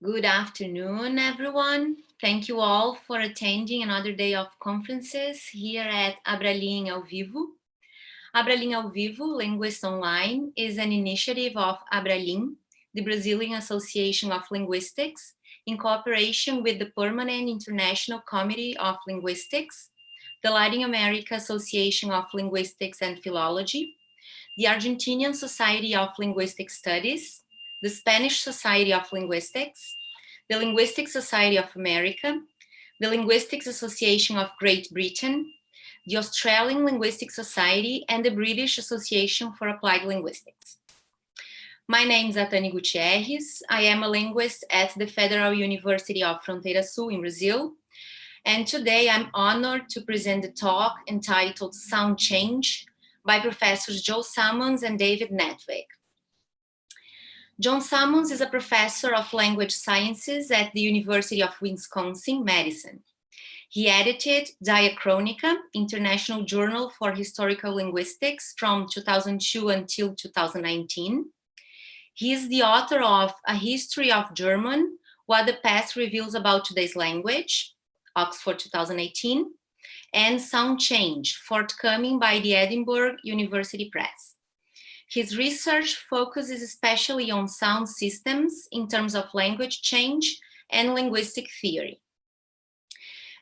Good afternoon, everyone. Thank you all for attending another day of conferences here at Abralim ao Vivo. Abralim ao Vivo, Linguists Online, is an initiative of Abralim, the Brazilian Association of Linguistics, in cooperation with the Permanent International Committee of Linguistics, the Latin America Association of Linguistics and Philology, the Argentinian Society of Linguistic Studies, the Spanish Society of Linguistics, the Linguistic Society of America, the Linguistics Association of Great Britain, the Australian Linguistic Society, and the British Association for Applied Linguistics. My name is Atani Gutierrez. I am a linguist at the Federal University of Fronteira Sul in Brazil. And today I'm honored to present the talk entitled Sound Change by Professors Joe Salmons and David Natvig. John Salmons is a professor of language sciences at the University of Wisconsin, Madison. He edited Diachronica, International Journal for Historical Linguistics, from 2002 until 2019. He is the author of A History of German, What the Past Reveals About Today's Language, Oxford 2018, and Sound Change, forthcoming by the Edinburgh University Press. His research focuses especially on sound systems in terms of language change and linguistic theory.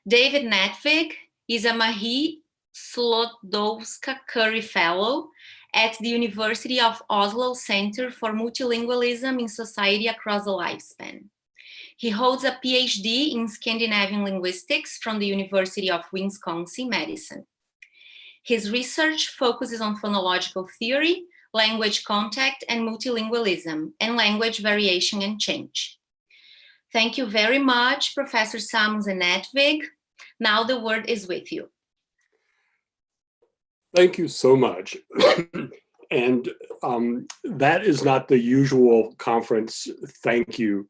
David Natvig is a Marie Sklodowska-Curie Fellow at the University of Oslo Center for Multilingualism in Society Across the Lifespan. He holds a PhD in Scandinavian linguistics from the University of Wisconsin-Madison. His research focuses on phonological theory, language contact and multilingualism, and language variation and change. Thank you very much, Professor Salmons and Natvig. Now the word is with you. Thank you so much. And that is not the usual conference thank you.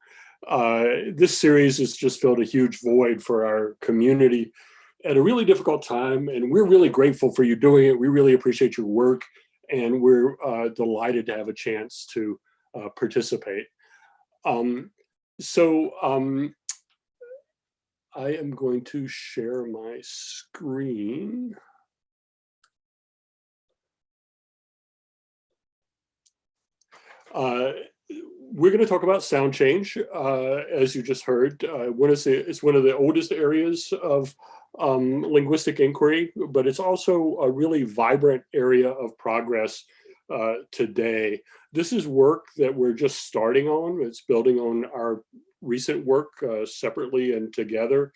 This series has just filled a huge void for our community at a really difficult time, and we're really grateful for you doing it. We really appreciate your work, and we're delighted to have a chance to participate. I am going to share my screen. We're going to talk about sound change, as you just heard. It's one of the oldest areas of linguistic inquiry, but it's also a really vibrant area of progress today. This is work that we're just starting on. It's building on our recent work separately and together.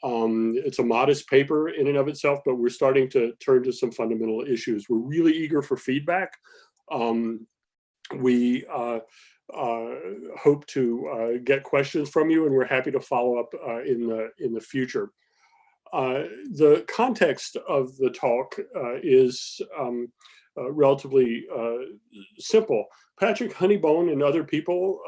It's a modest paper in and of itself, but we're starting to turn to some fundamental issues. We're really eager for feedback. We hope to get questions from you, and we're happy to follow up in the future. The context of the talk is relatively simple. Patrick Honeybone and other people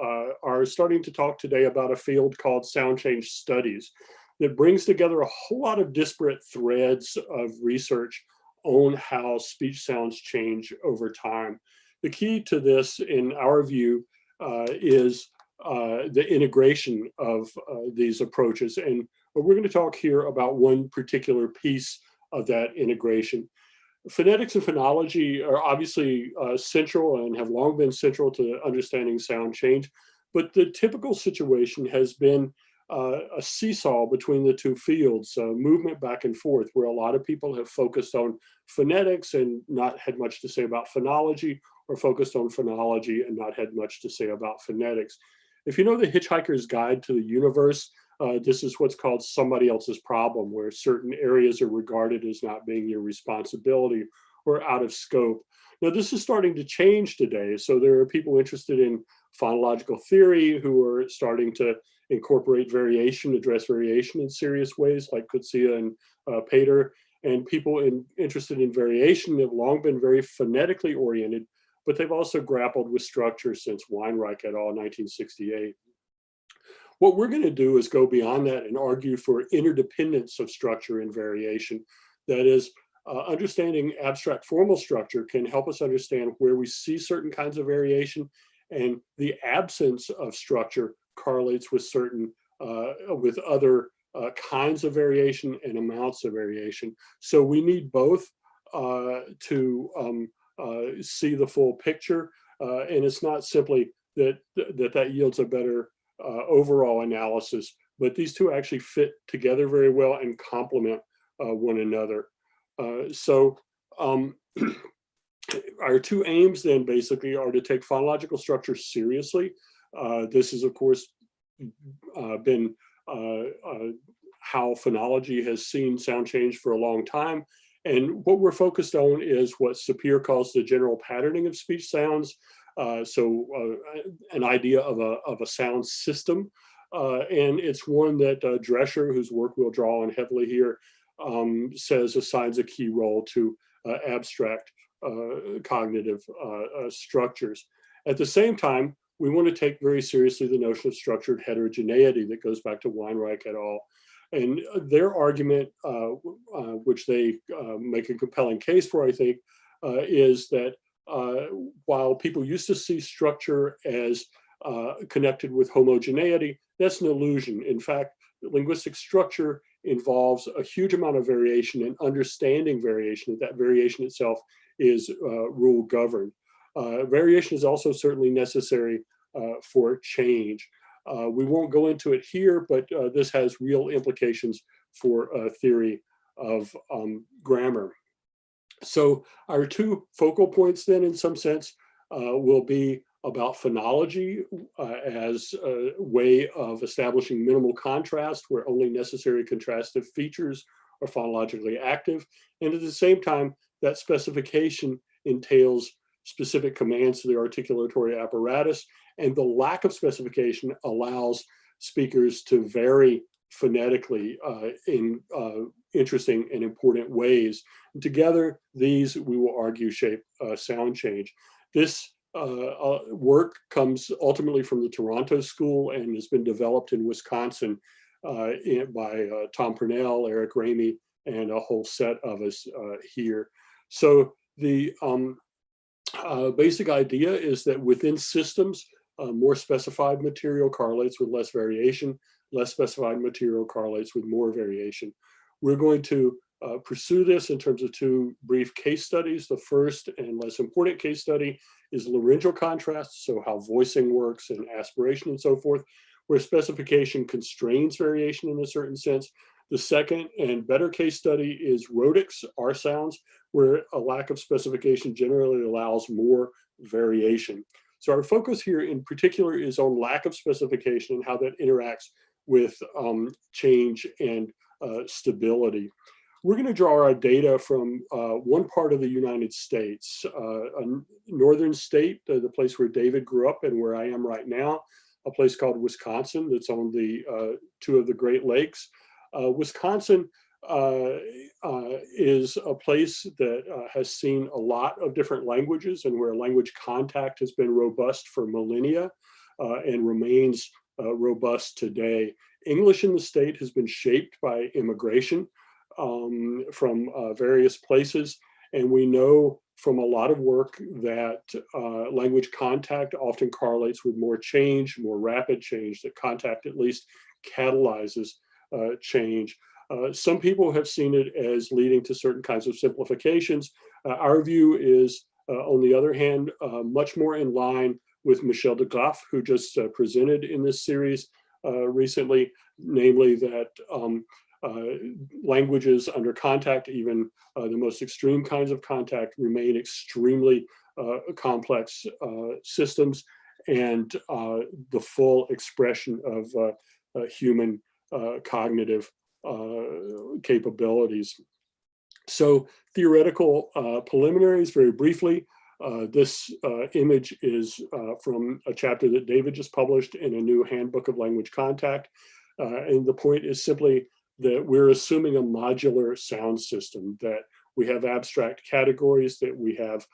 are starting to talk today about a field called sound change studies that brings together a whole lot of disparate threads of research on how speech sounds change over time. The key to this, in our view, is the integration of these approaches. And we're going to talk here about one particular piece of that integration. Phonetics and phonology are obviously central and have long been central to understanding sound change, but the typical situation has been a seesaw between the two fields, movement back and forth, where a lot of people have focused on phonetics and not had much to say about phonology, or focused on phonology and not had much to say about phonetics. If you know The Hitchhiker's Guide to the Universe, this is what's called somebody else's problem, where certain areas are regarded as not being your responsibility or out of scope. Now, this is starting to change today. So there are people interested in phonological theory who are starting to incorporate variation, address variation in serious ways, like Kutsia and Pater. And people interested in variation have long been very phonetically oriented, but they've also grappled with structure since Weinreich et al. 1968. What we're going to do is go beyond that and argue for interdependence of structure and variation. That is, understanding abstract formal structure can help us understand where we see certain kinds of variation, and the absence of structure correlates with certain, with other kinds of variation and amounts of variation. So we need both to see the full picture. And it's not simply that yields a better overall analysis, but these two actually fit together very well and complement one another. Our two aims then basically are to take phonological structure seriously. This has of course been how phonology has seen sound change for a long time. And what we're focused on is what Sapir calls the general patterning of speech sounds. An idea of a sound system. And it's one that Drescher, whose work we'll draw on heavily here, says assigns a key role to abstract cognitive structures. At the same time, we want to take very seriously the notion of structured heterogeneity that goes back to Weinreich et al. And their argument, which they make a compelling case for, I think, is that while people used to see structure as connected with homogeneity, that's an illusion. In fact, linguistic structure involves a huge amount of variation, and understanding variation, that variation itself is rule governed. Variation is also certainly necessary for change. We won't go into it here, but this has real implications for theory of grammar. So our two focal points then, in some sense, will be about phonology as a way of establishing minimal contrast where only necessary contrastive features are phonologically active. And at the same time, that specification entails specific commands to the articulatory apparatus, and the lack of specification allows speakers to vary phonetically in interesting and important ways. And together, these, we will argue, shape sound change. This work comes ultimately from the Toronto School and has been developed in Wisconsin by Tom Purnell, Eric Ramey, and a whole set of us here. So the basic idea is that within systems, more specified material correlates with less variation, less specified material correlates with more variation. We're going to pursue this in terms of two brief case studies. The first and less important case study is laryngeal contrast, so how voicing works and aspiration and so forth, where specification constrains variation in a certain sense. The second and better case study is rhotics, R sounds, where a lack of specification generally allows more variation. So our focus here in particular is on lack of specification and how that interacts with change and stability. We're going to draw our data from one part of the United States, a northern state, the place where David grew up and where I am right now, a place called Wisconsin that's on the two of the Great Lakes. Wisconsin is a place that has seen a lot of different languages and where language contact has been robust for millennia and remains robust today. English in the state has been shaped by immigration from various places, and we know from a lot of work that language contact often correlates with more change, more rapid change, that contact at least catalyzes change. Some people have seen it as leading to certain kinds of simplifications. Our view is, on the other hand, much more in line with Michel de Graaf, who just presented in this series recently, namely that languages under contact, even the most extreme kinds of contact, remain extremely complex systems, and the full expression of human cognitive capabilities. So theoretical preliminaries, very briefly. This image is from a chapter that David just published in a new handbook of language contact. And the point is simply that we're assuming a modular sound system, that we have abstract categories, that we have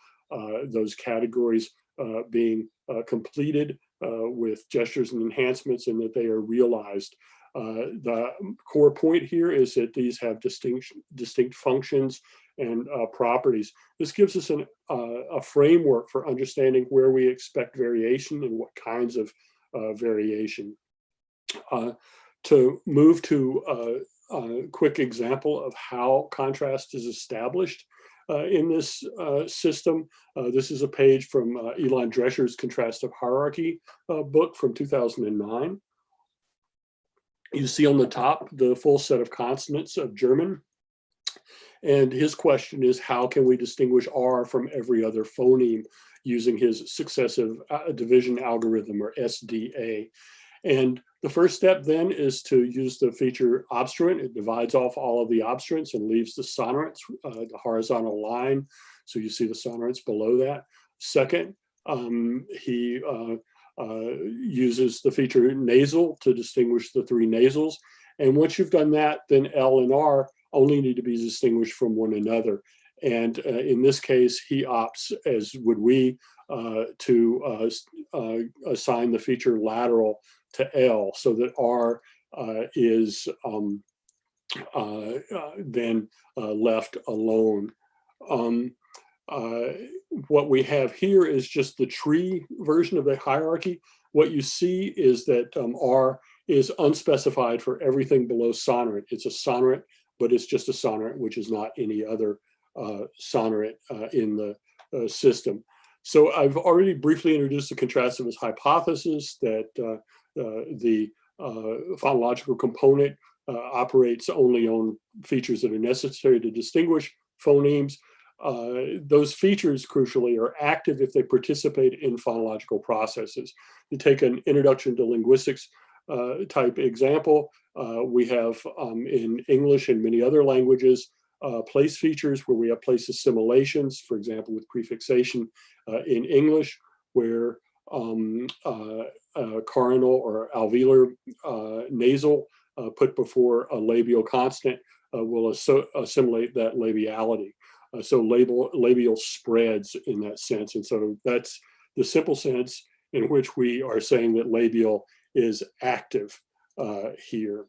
those categories being completed with gestures and enhancements, and that they are realized. The core point here is that these have distinct functions and properties. This gives us a framework for understanding where we expect variation and what kinds of variation. To move to a quick example of how contrast is established in this system, this is a page from Elon Drescher's Contrastive Hierarchy book from 2009. You see on the top the full set of consonants of German. And his question is, how can we distinguish R from every other phoneme using his successive division algorithm, or SDA? And the first step then is to use the feature obstruent. It divides off all of the obstruents and leaves the sonorants, the horizontal line. So you see the sonorants below that. Second, he uses the feature nasal to distinguish the three nasals. And once you've done that, then L and R only need to be distinguished from one another. And in this case, he opts, as would we, to assign the feature lateral to L, so that R is then left alone. What we have here is just the tree version of the hierarchy. What you see is that R is unspecified for everything below sonorant. It's a sonorant, but it's just a sonorant, which is not any other sonorant in the system. So I've already briefly introduced the contrastivist hypothesis that the phonological component operates only on features that are necessary to distinguish phonemes. Those features, crucially, are active if they participate in phonological processes. You take an introduction to linguistics type example. We have in English and many other languages place features where we have place assimilations, for example, with prefixation in English, where coronal or alveolar nasal put before a labial consonant will assimilate that labiality. So labial spreads in that sense. And so that's the simple sense in which we are saying that labial is active here.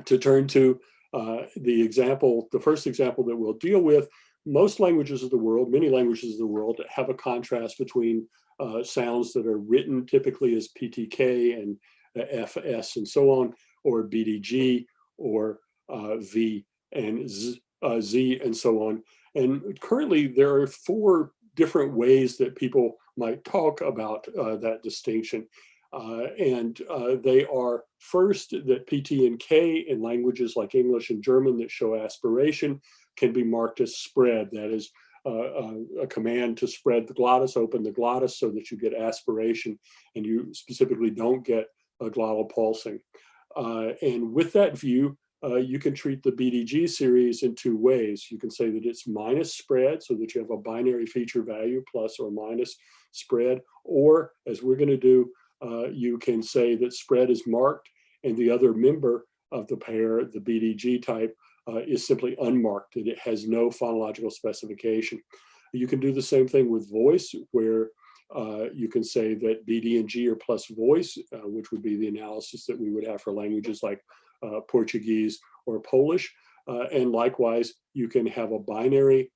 To turn to the first example that we'll deal with, most languages of the world, many languages of the world, have a contrast between sounds that are written typically as PTK and FS and so on, or BDG, or V and Z and so on. And currently there are 4 different ways that people might talk about that distinction. They are, first, that PT and K in languages like English and German that show aspiration can be marked as spread. That is a command to spread the glottis, open the glottis, so that you get aspiration and you specifically don't get a glottal pulsing. And with that view, you can treat the BDG series in 2 ways. You can say that it's minus spread, so that you have a binary feature value, plus or minus spread, or, as we're going to do, you can say that spread is marked and the other member of the pair, the BDG type, is simply unmarked, that it has no phonological specification. You can do the same thing with voice, where you can say that BD and G are plus voice, which would be the analysis that we would have for languages like Portuguese or Polish. And likewise, you can have a binary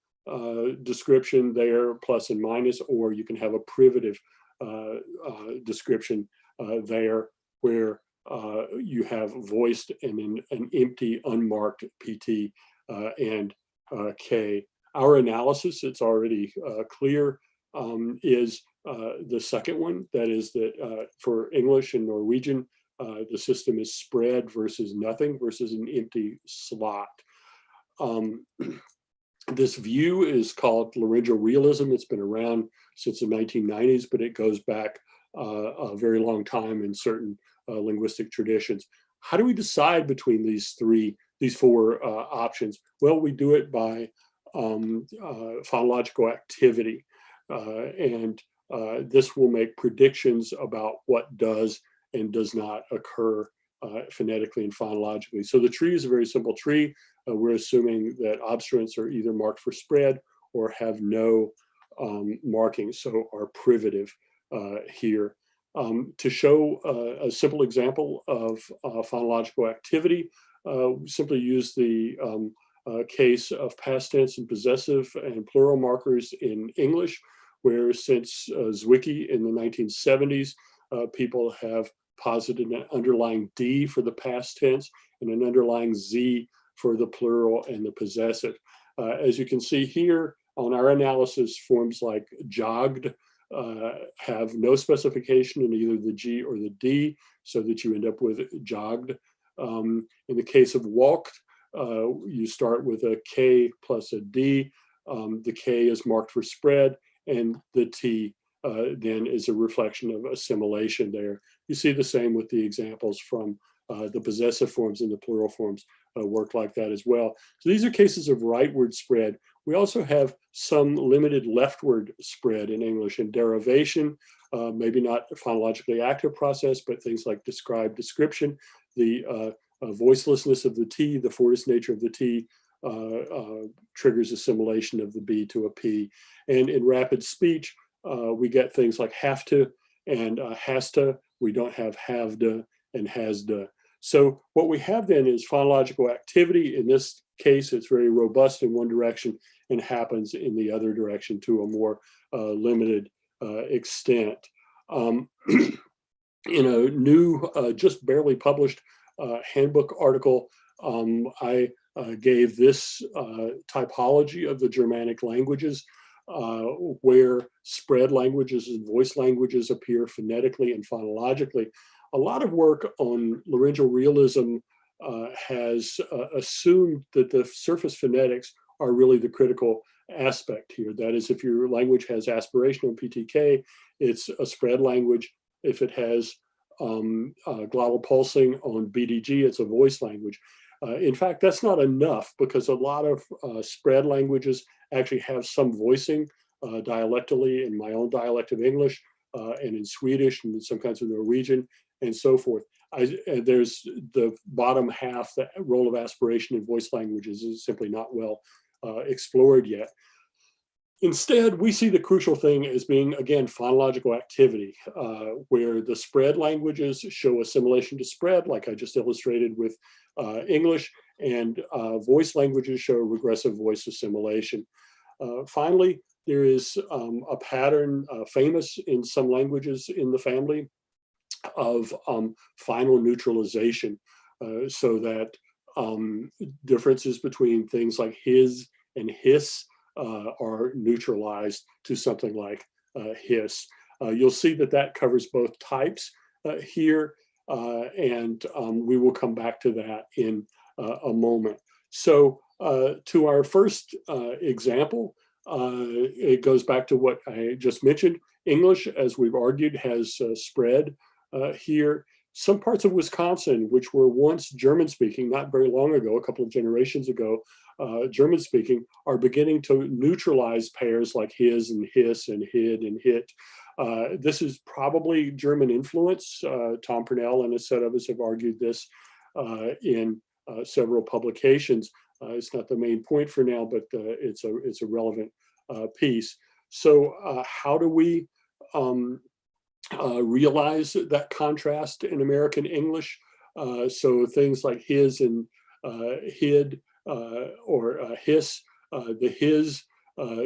description there, plus and minus, or you can have a privative description there, where you have voiced and an empty unmarked PT and K. Our analysis, it's already clear, is the second one. That is that for English and Norwegian, the system is spread versus nothing versus an empty slot. This view is called laryngeal realism. It's been around since the 1990s, but it goes back a very long time in certain linguistic traditions. How do we decide between these 4 options? Well, we do it by phonological activity. And this will make predictions about what does and does not occur phonetically and phonologically. So the tree is a very simple tree. We're assuming that obstruents are either marked for spread or have no markings, so are privative here. To show a simple example of phonological activity, simply use the case of past tense and possessive and plural markers in English, where since Zwicky in the 1970s, people have posited an underlying D for the past tense and an underlying Z for the plural and the possessive. As you can see here on our analysis, forms like jogged have no specification in either the G or the D, so that you end up with jogged. In the case of walked, you start with a K plus a D. The K is marked for spread, and the T then is a reflection of assimilation there. You see the same with the examples from the possessive forms and the plural forms work like that as well. So these are cases of rightward spread. We also have some limited leftward spread in English, and derivation, maybe not a phonologically active process, but things like describe, description, the voicelessness of the T, the forced nature of the T triggers assimilation of the B to a P. And in rapid speech, we get things like have to and has to. We don't have to and has to. So what we have then is phonological activity. In this case, it's very robust in one direction and happens in the other direction to a more limited extent. In a new, just barely published handbook article, I gave this typology of the Germanic languages, where spread languages and voice languages appear phonetically and phonologically. A lot of work on laryngeal realism has assumed that the surface phonetics are really the critical aspect here. That is, if your language has aspiration on PTK, it's a spread language. If it has glottal pulsing on BDG, it's a voice language. In fact, that's not enough, because a lot of spread languages actually have some voicing dialectally in my own dialect of English and in Swedish and in some kinds of Norwegian and so forth. There's the bottom half, the role of aspiration in voice languages is simply not well explored yet. Instead, we see the crucial thing as being, again, phonological activity, where the spread languages show assimilation to spread, like I just illustrated with English, and voice languages show regressive voice assimilation. Finally, there is a pattern famous in some languages in the family of final neutralization, so that differences between things like his and hiss are neutralized to something like hiss. You'll see that that covers both types here, and we will come back to that in a moment. So to our first example, it goes back to what I just mentioned. English, as we've argued, has spread here. Some parts of Wisconsin, which were once German-speaking, not very long ago, a couple of generations ago, German-speaking, are beginning to neutralize pairs like his and hiss and hid and hit. This is probably German influence. Tom Purnell and a set of us have argued this in several publications. It's not the main point for now, but it's a relevant piece. So how do we realize that contrast in American English? So things like his and hid or hiss, the his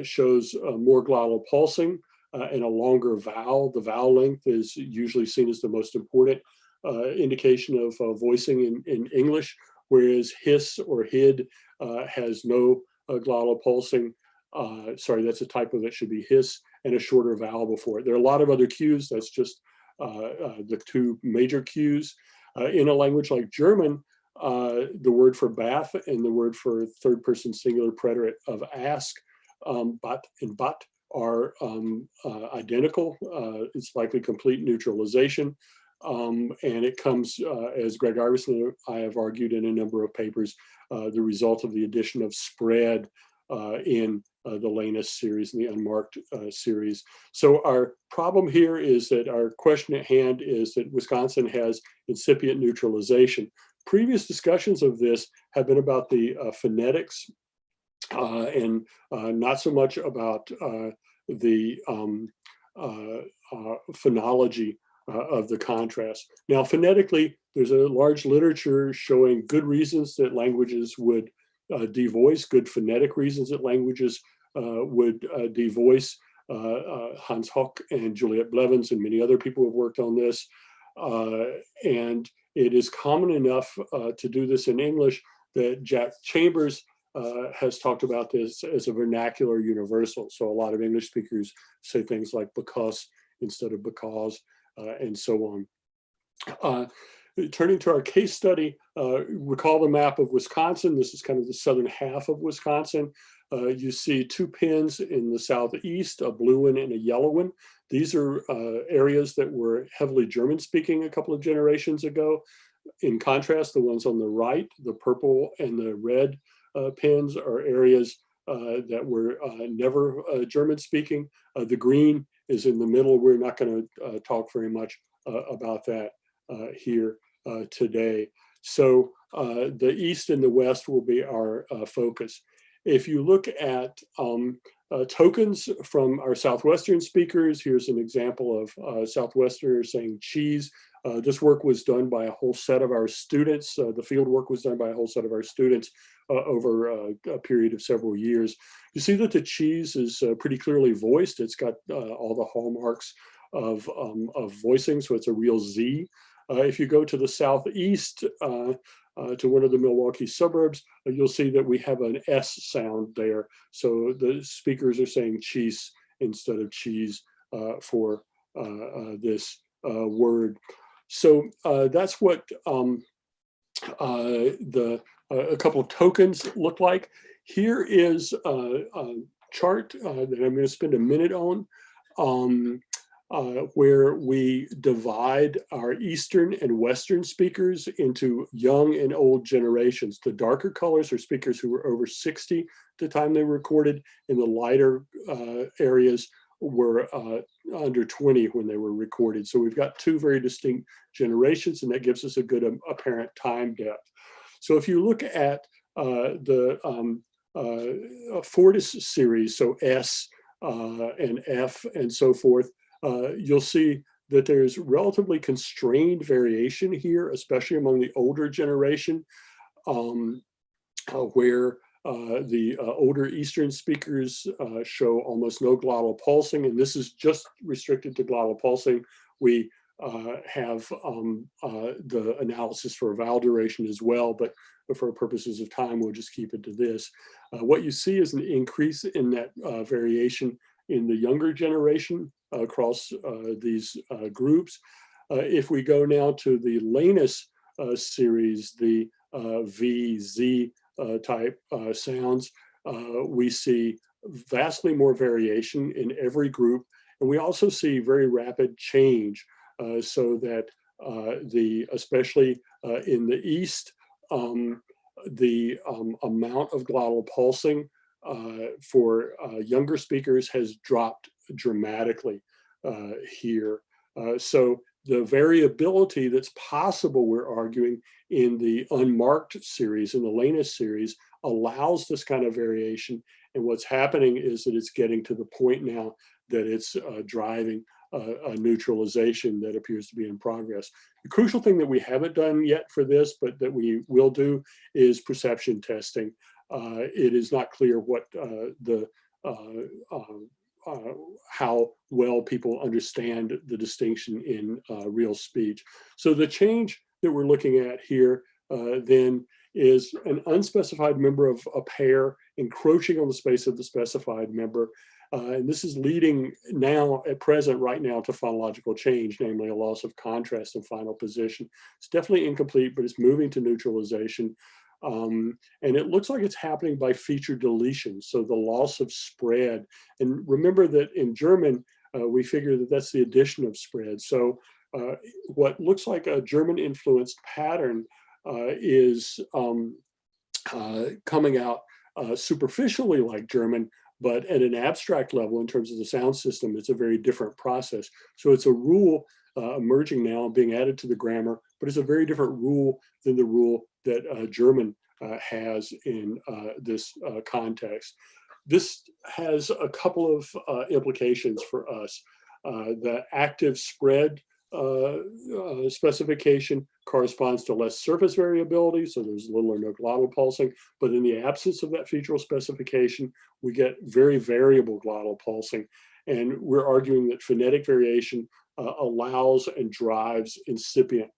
shows more glottal pulsing and a longer vowel. The vowel length is usually seen as the most important indication of voicing in English, whereas hiss or hid has no glottal pulsing. Sorry, that's a typo, that should be hiss, and a shorter vowel before it. There are a lot of other cues. That's just the two major cues. In a language like German, the word for bath and the word for third person singular preterite of ask, but and but, are identical. It's likely complete neutralization. And it comes, as Greg Iverson and I have argued in a number of papers, the result of the addition of spread in the Lanus series and the unmarked series. So our problem here is that our question at hand is that Wisconsin has incipient neutralization. Previous discussions of this have been about the phonetics and not so much about the phonology of the contrast. Now, phonetically, there's a large literature showing good reasons that languages would devoice, good phonetic reasons that languages would devoice. Hans Hock and Juliet Blevins and many other people have worked on this. And it is common enough to do this in English that Jack Chambers has talked about this as a vernacular universal. So a lot of English speakers say things like because instead of because, and so on. Turning to our case study, recall the map of Wisconsin. This is kind of the southern half of Wisconsin. You see two pins in the southeast, a blue one and a yellow one. These are areas that were heavily German speaking a couple of generations ago. In contrast, the ones on the right, the purple and the red pins, are areas that were never German speaking. The green is in the middle. We're not going to talk very much about that here today. So the East and the West will be our focus. If you look at tokens from our Southwestern speakers, here's an example of Southwesterners saying cheese. This work was done by a whole set of our students. The field work was done by a whole set of our students over a period of several years. You see that the cheese is pretty clearly voiced. It's got all the hallmarks of voicing, so it's a real Z. If you go to the southeast, to one of the Milwaukee suburbs, you'll see that we have an S sound there. So the speakers are saying cheese instead of cheese for this word. So that's what a couple of tokens look like. Here is a chart that I'm going to spend a minute on. Where we divide our Eastern and Western speakers into young and old generations. The darker colors are speakers who were over 60 at the time they recorded, and the lighter areas were under 20 when they were recorded. So we've got two very distinct generations, and that gives us a good apparent time depth. So if you look at the Fortis series, so S and F and so forth, you'll see that there's relatively constrained variation here, especially among the older generation, where the older Eastern speakers show almost no glottal pulsing, and this is just restricted to glottal pulsing. We have the analysis for vowel duration as well, but for purposes of time, we'll just keep it to this. What you see is an increase in that variation in the younger generation across these groups. If we go now to the Lanus series, the V, Z type sounds, we see vastly more variation in every group. And we also see very rapid change so that especially in the East, the amount of glottal pulsing for younger speakers has dropped dramatically here. So the variability that's possible, we're arguing, in the unmarked series, in the Lanus series, allows this kind of variation. And what's happening is that it's getting to the point now that it's driving a neutralization that appears to be in progress. The crucial thing that we haven't done yet for this, but that we will do, is perception testing. It is not clear what how well people understand the distinction in real speech. So the change that we're looking at here then is an unspecified member of a pair encroaching on the space of the specified member. And this is leading now, at present, right now, to phonological change, namely a loss of contrast and final position. It's definitely incomplete, but it's moving to neutralization. And it looks like it's happening by feature deletion, so the loss of spread. And remember that in German, we figure that that's the addition of spread. So what looks like a German-influenced pattern is coming out superficially like German, but at an abstract level in terms of the sound system, it's a very different process. So it's a rule emerging now and being added to the grammar, but it's a very different rule than the rule that German has in this context. This has a couple of implications for us. The active spread specification corresponds to less surface variability, so there's little or no glottal pulsing, but in the absence of that featural specification, we get very variable glottal pulsing. And we're arguing that phonetic variation allows and drives incipient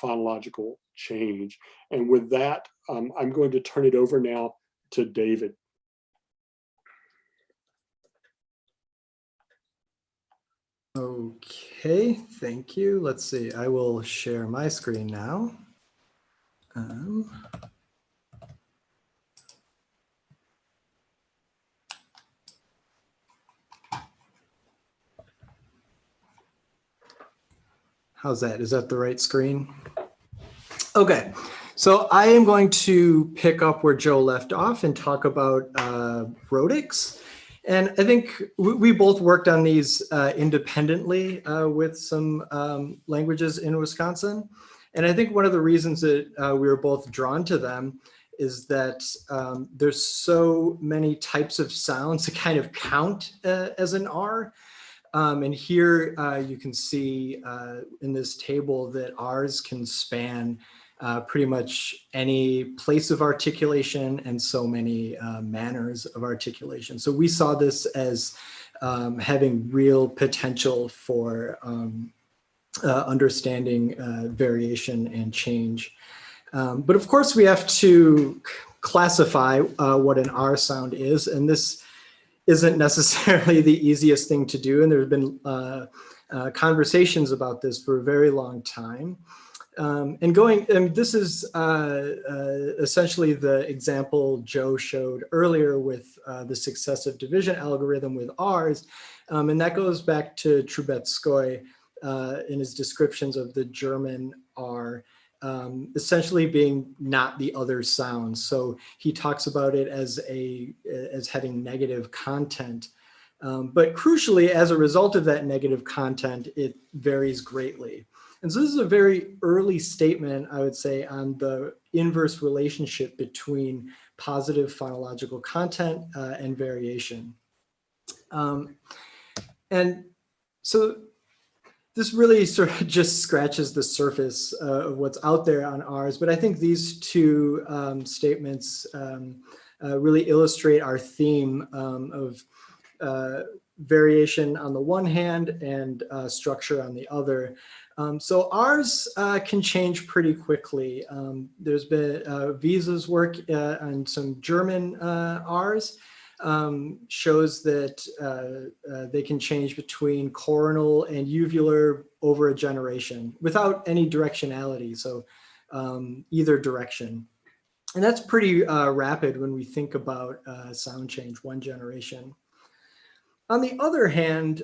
phonological change. And with that, I'm going to turn it over now to David. Okay, thank you. Let's see, I will share my screen now. How's that? Is that the right screen? Okay, so I am going to pick up where Joe left off and talk about rhotics. And I think we both worked on these independently with some languages in Wisconsin. And I think one of the reasons that we were both drawn to them is that there's so many types of sounds to kind of count as an R. And here you can see in this table that R's can span pretty much any place of articulation and so many manners of articulation. So we saw this as having real potential for understanding variation and change. But of course we have to classify what an R sound is, and this isn't necessarily the easiest thing to do. And there have been conversations about this for a very long time. And this is essentially the example Joe showed earlier with the successive division algorithm with R's. And that goes back to Trubetzkoy in his descriptions of the German R. Essentially being not the other sounds. So he talks about it as having negative content. But crucially, as a result of that negative content, it varies greatly. And so this is a very early statement, I would say, on the inverse relationship between positive phonological content and variation. And so this really sort of just scratches the surface of what's out there on R's, but I think these two statements really illustrate our theme of variation on the one hand and structure on the other. So R's can change pretty quickly. There's been Visa's work on some German R's. Shows that they can change between coronal and uvular over a generation without any directionality, so either direction. And that's pretty rapid when we think about sound change, one generation. On the other hand,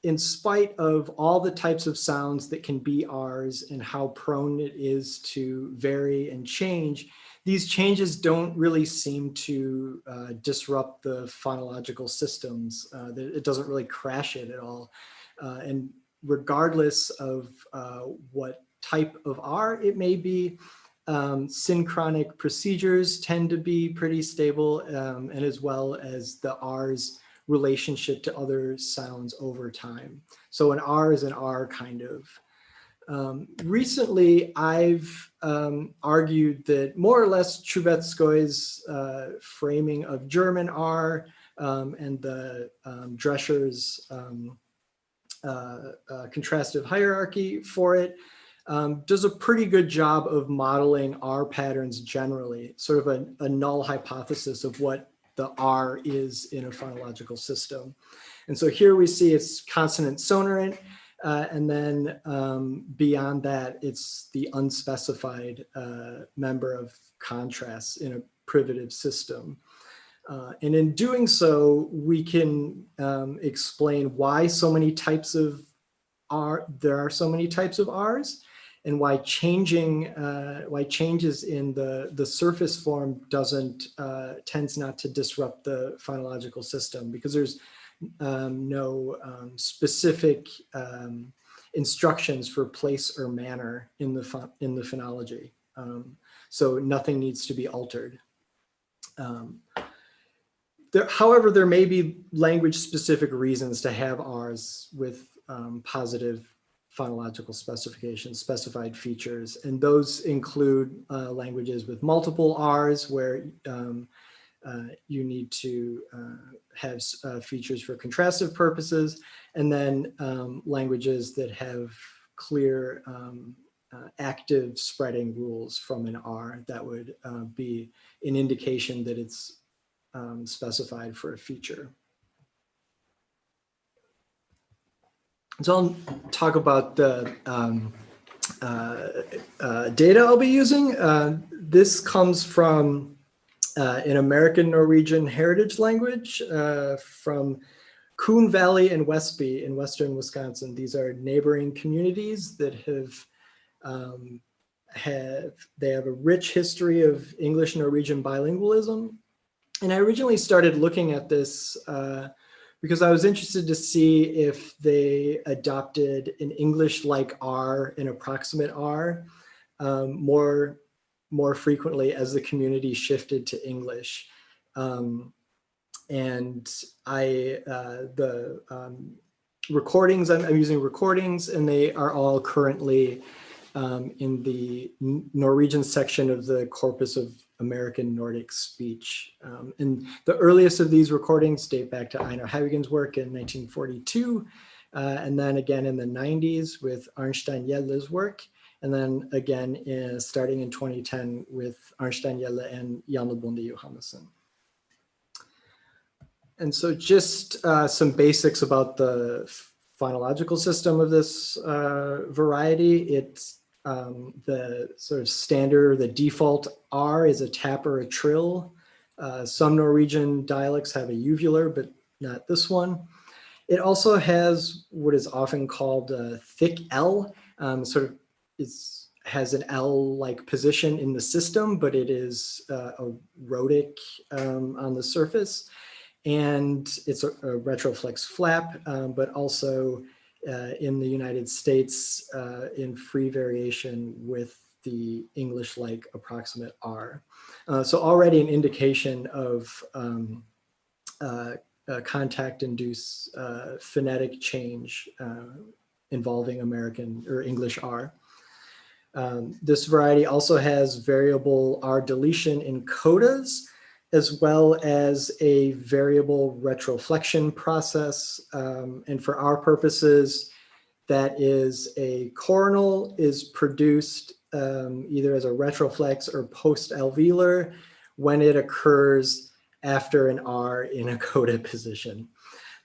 in spite of all the types of sounds that can be R's and how prone it is to vary and change, these changes don't really seem to disrupt the phonological systems. It doesn't really crash it at all. And regardless of what type of R it may be, synchronic procedures tend to be pretty stable, and as well as the R's relationship to other sounds over time. So an R is an R kind of. Recently, I've argued that more or less Trubetzkoy's framing of German R and the Drescher's contrastive hierarchy for it does a pretty good job of modeling R patterns generally, sort of a null hypothesis of what the R is in a phonological system. And so here we see it's consonant sonorant. And then beyond that, it's the unspecified member of contrasts in a privative system. And in doing so, we can explain why so many types of there are so many types of R's, and why changes in the surface form tends not to disrupt the phonological system, because there's no specific instructions for place or manner in the phonology. So nothing needs to be altered. However, there may be language-specific reasons to have R's with positive phonological specifications, specified features, and those include languages with multiple R's where you need to have features for contrastive purposes, and then languages that have clear active spreading rules from an R that would be an indication that it's specified for a feature. So I'll talk about the data I'll be using. This comes from an American Norwegian heritage language from Coon Valley and Westby in western Wisconsin. These are neighboring communities that they have a rich history of English-Norwegian bilingualism. And I originally started looking at this because I was interested to see if they adopted an English-like R, an approximate R, more frequently as the community shifted to English. Recordings, I'm using recordings, and they are all currently in the Norwegian section of the Corpus of American Nordic Speech. And the earliest of these recordings date back to Einar Haugen's work in 1942, and then again in the 90s with Arnstein Gjelle's work, and then again starting in 2010 with Arnstein Gjelle and Janne Bonde Johannessen. And so just some basics about the phonological system of this variety. It's the sort of standard, the default R is a tap or a trill. Some Norwegian dialects have a uvular, but not this one. It also has what is often called a thick L, has an L-like position in the system, but it is a rhotic on the surface. And it's a retroflex flap, but also in the United States in free variation with the English-like approximate R. So already an indication of contact-induced phonetic change involving American or English R. This variety also has variable R deletion in codas, as well as a variable retroflexion process. And for our purposes, that is a coronal is produced either as a retroflex or post-alveolar when it occurs after an R in a coda position.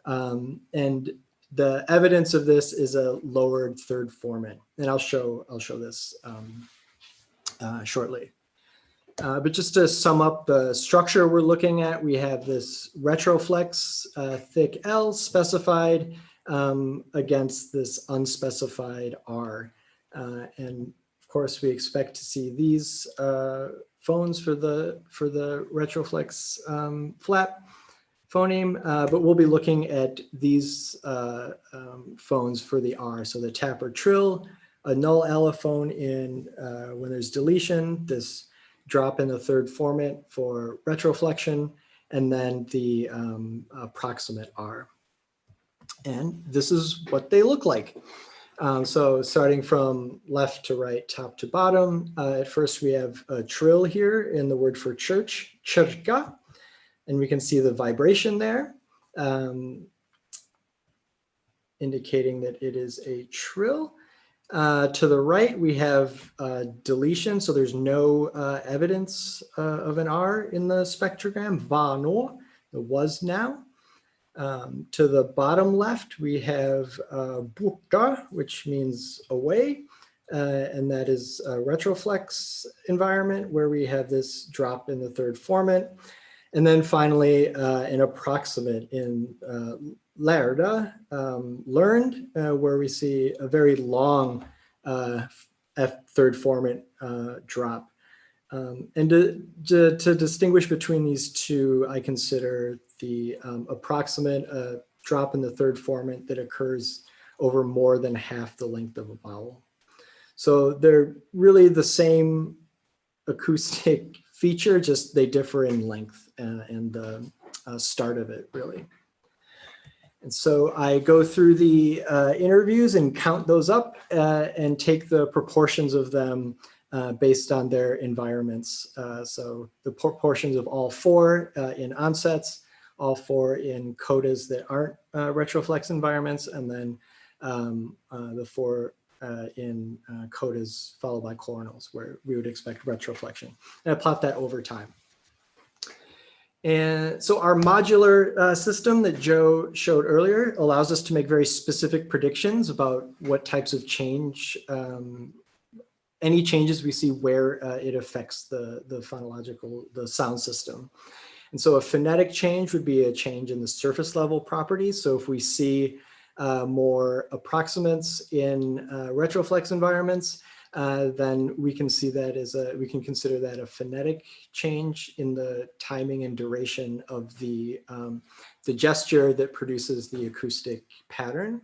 And the evidence of this is a lowered third formant. And I'll show this shortly. But just to sum up the structure we're looking at, we have this retroflex thick L specified against this unspecified R. And of course, we expect to see these phones for the retroflex flap phoneme, but we'll be looking at these phones for the R. So the tap or trill, a null allophone in when there's deletion, this drop in the third formant for retroflexion, and then the approximate R. And this is what they look like. So starting from left to right, top to bottom, at first we have a trill here in the word for church, kyrka, and we can see the vibration there, indicating that it is a trill. To the right, we have deletion, so there's no evidence of an R in the spectrogram, va nå, the was now. To the bottom left, we have borte, which means away, and that is a retroflex environment where we have this drop in the third formant. And then finally, an approximate in lærde, learned, where we see a very long F third formant drop. And to distinguish between these two, I consider the approximate drop in the third formant that occurs over more than half the length of a vowel. So they're really the same acoustic feature, just they differ in length and the start of it, really. And so I go through the interviews and count those up and take the proportions of them based on their environments. So the proportions of all four in onsets, all four in codas that aren't retroflex environments, and then the four in codas followed by coronals, where we would expect retroflexion. And I plot that over time. And so our modular system that Joe showed earlier allows us to make very specific predictions about what types of change, any changes we see where it affects the phonological, the sound system. And so a phonetic change would be a change in the surface level properties. So if we see more approximants in retroflex environments, then we can see that as we can consider that a phonetic change in the timing and duration of the gesture that produces the acoustic pattern.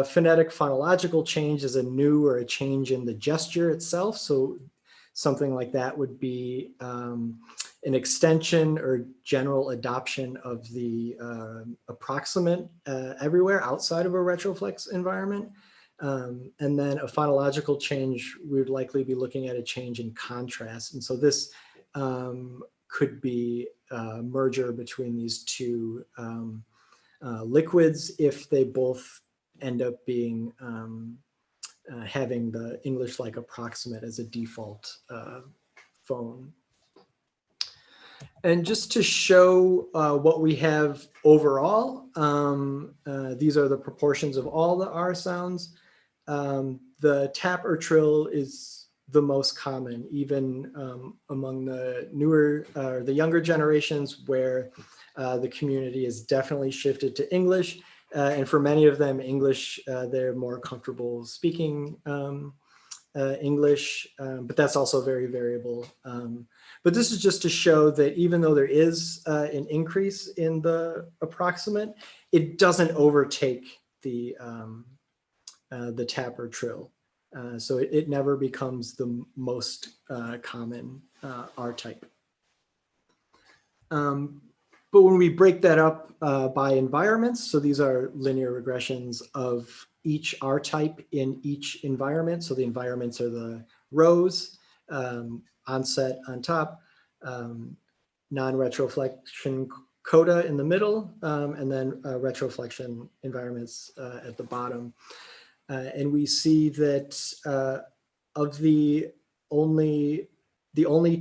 Phonetic phonological change is a new or a change in the gesture itself. So something like that would be an extension or general adoption of the approximant everywhere outside of a retroflex environment. And then a phonological change, we would likely be looking at a change in contrast. And so this could be a merger between these two liquids if they both end up being having the English-like approximate as a default phone. And just to show what we have overall, these are the proportions of all the R sounds. The tap or trill is the most common, even among the newer, the younger generations, where the community has definitely shifted to English. And for many of them, English, they're more comfortable speaking English, but that's also very variable. But this is just to show that even though there is an increase in the approximate, it doesn't overtake the tap or trill. So it never becomes the most common R type. But when we break that up by environments, so these are linear regressions of each R type in each environment. So the environments are the rows, onset on top, non-retroflexion coda in the middle, and then retroflexion environments at the bottom. And we see that of the only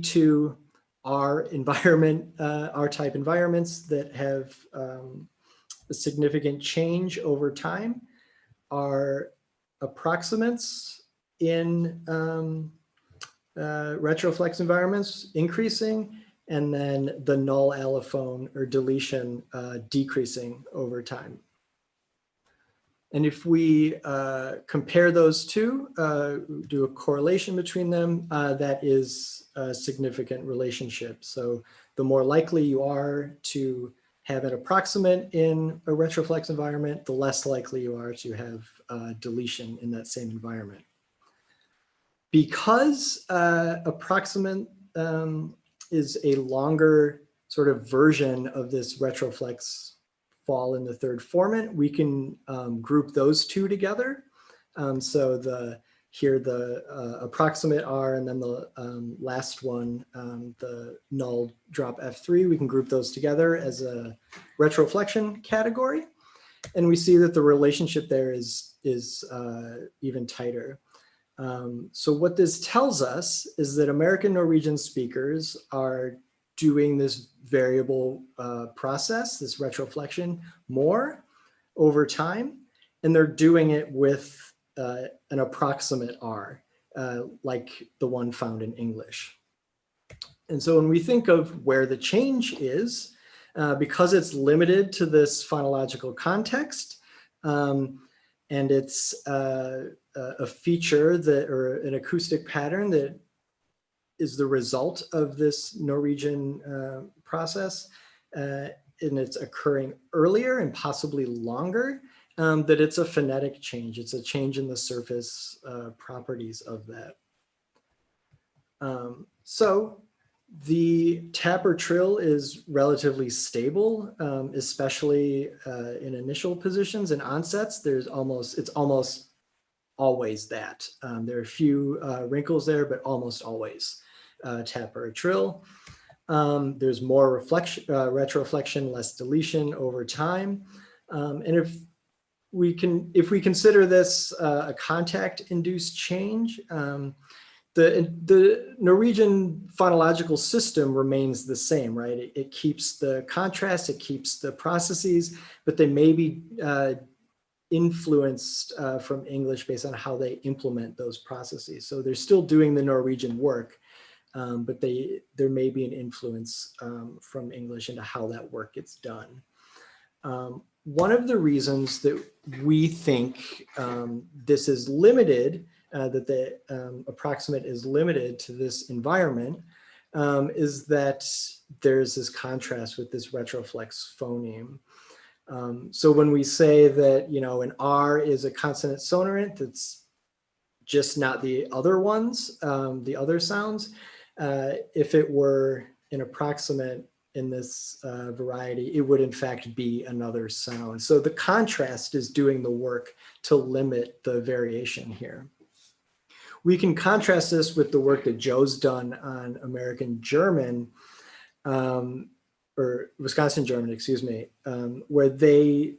two R type environments that have a significant change over time are approximants in retroflex environments increasing, and then the null allophone or deletion decreasing over time. And if we compare those two, do a correlation between them, that is a significant relationship. So the more likely you are to have an approximant in a retroflex environment, the less likely you are to have deletion in that same environment. Because approximant is a longer sort of version of this retroflex fall in the third formant, we can group those two together. So here the approximate R, and then the last one, the null drop F3, we can group those together as a retroflexion category. And we see that the relationship there is even tighter. So what this tells us is that American Norwegian speakers are doing this variable process, this retroflexion, more over time, and they're doing it with an approximate R, like the one found in English. And so when we think of where the change is, because it's limited to this phonological context, and it's a feature that, or an acoustic pattern that is the result of this Norwegian process, and it's occurring earlier and possibly longer, that it's a phonetic change. It's a change in the surface properties of that. So the tap or trill is relatively stable, especially in initial positions and onsets. It's almost always that. There are a few wrinkles there, but almost always tap or a trill. There's more reflection, retroflexion, less deletion over time. And if we consider this a contact-induced change, the Norwegian phonological system remains the same, right? It keeps the contrast, it keeps the processes, but they may be influenced from English based on how they implement those processes. So they're still doing the Norwegian work, but there may be an influence from English into how that work gets done. One of the reasons that we think this is limited, that the approximate is limited to this environment, is that there's this contrast with this retroflex phoneme. So when we say that, an R is a consonant sonorant, that's just not the other ones, the other sounds. If it were an approximate in this variety, it would in fact be another sound. So the contrast is doing the work to limit the variation here. We can contrast this with the work that Joe's done on American German, or Wisconsin German, excuse me, where they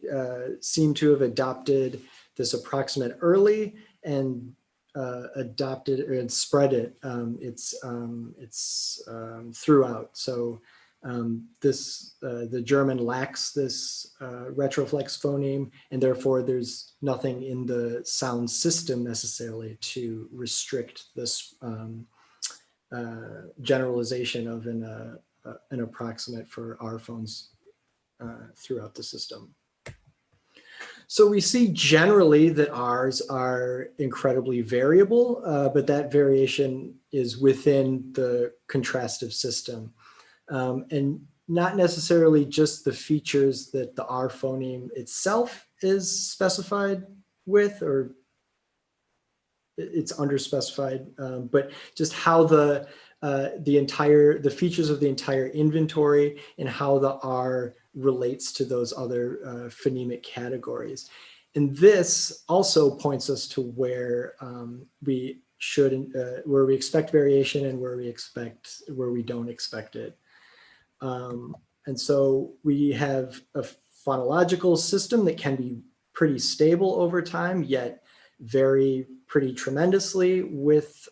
seem to have adopted this approximate early and adopted and spread it. It's throughout. So the German lacks this retroflex phoneme, and therefore there's nothing in the sound system necessarily to restrict this generalization of an approximate for R phones throughout the system. So we see generally that R's are incredibly variable, but that variation is within the contrastive system. And not necessarily just the features that the R phoneme itself is specified with, or it's underspecified, but just how the features of the entire inventory and how the R relates to those other phonemic categories. And this also points us to where we expect variation and where we don't expect it. And so we have a phonological system that can be pretty stable over time, yet vary pretty tremendously with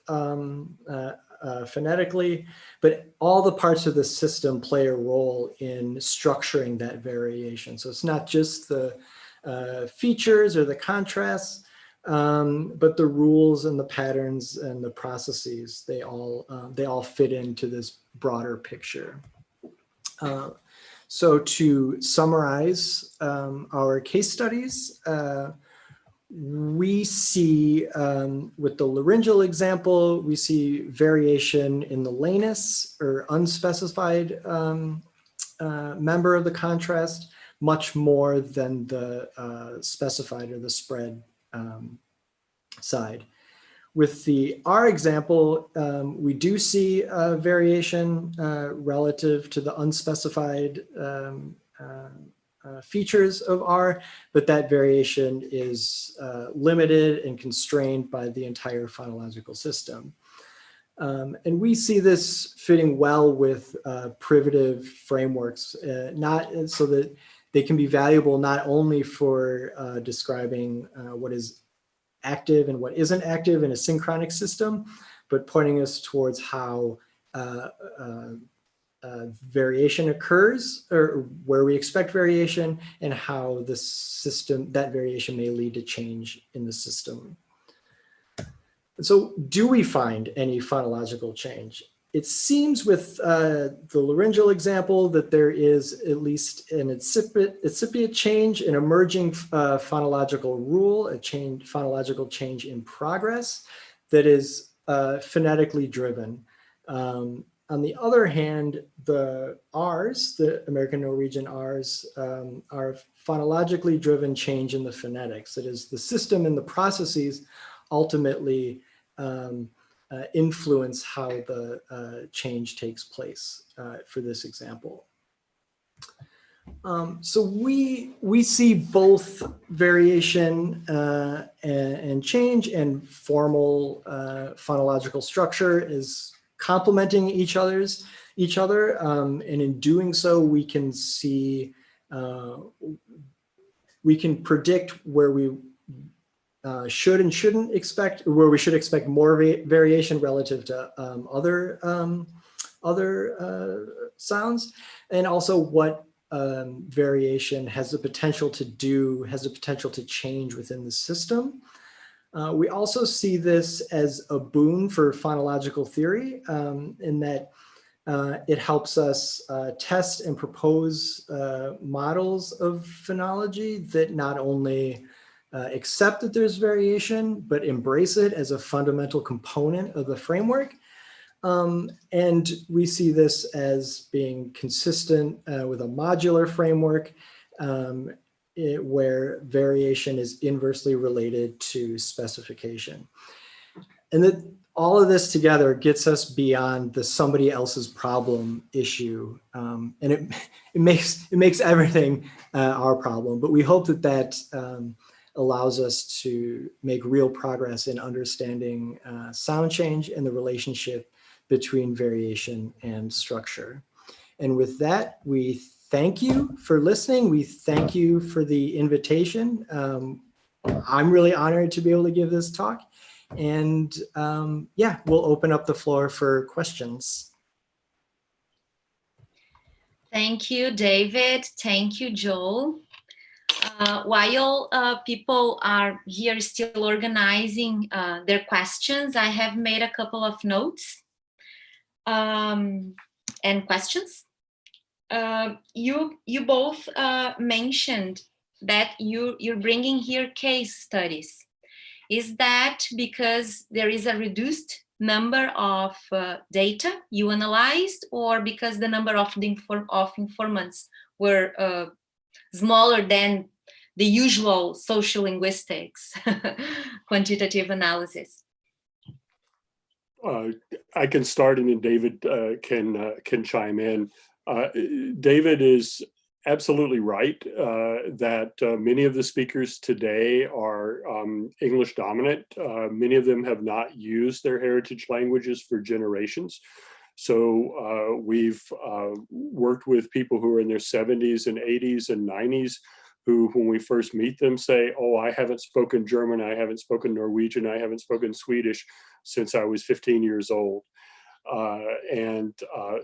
phonetically, but all the parts of the system play a role in structuring that variation. So it's not just the features or the contrasts, but the rules and the patterns and the processes, they all fit into this broader picture. So to summarize our case studies, we see with the laryngeal example, we see variation in the lanus or unspecified member of the contrast, much more than the specified or the spread side. With the R example, we do see variation relative to the unspecified features of R, but that variation is limited and constrained by the entire phonological system. And we see this fitting well with privative frameworks, not so that they can be valuable not only for describing what is active and what isn't active in a synchronic system, but pointing us towards how variation occurs, or where we expect variation, and how the system, that variation may lead to change in the system. And so do we find any phonological change? It seems with the laryngeal example that there is at least an incipient change, an emerging phonological rule, phonological change in progress that is phonetically driven. On the other hand, the R's, the American Norwegian R's, are phonologically driven change in the phonetics. That is, the system and the processes ultimately influence how the change takes place for this example. So we see both variation and change and formal phonological structure as complementing each other. And in doing so, we can see, we can predict where we should and shouldn't expect, where we should expect more variation relative to other sounds, and also what variation has the potential to do, has the potential to change within the system. We also see this as a boon for phonological theory in that it helps us test and propose models of phonology that not only accept that there's variation, but embrace it as a fundamental component of the framework. And we see this as being consistent with a modular framework where variation is inversely related to specification. And that all of this together gets us beyond the somebody else's problem issue. And it makes everything our problem, but we hope that that allows us to make real progress in understanding sound change and the relationship between variation and structure. And with that, we thank you for listening. We thank you for the invitation. I'm really honored to be able to give this talk. And yeah, we'll open up the floor for questions. Thank you, David. Thank you, Joel. While people are here still organizing their questions, I have made a couple of notes and questions. You both mentioned that you're bringing here case studies. Is that because there is a reduced number of data you analyzed, or because the number of informants were smaller than the usual social linguistics quantitative analysis? I can start, and then David can chime in. David is absolutely right that many of the speakers today are English dominant. Many of them have not used their heritage languages for generations. So we've worked with people who are in their 70s and 80s and 90s who, when we first meet them, say, oh, I haven't spoken German, I haven't spoken Norwegian, I haven't spoken Swedish since I was 15 years old.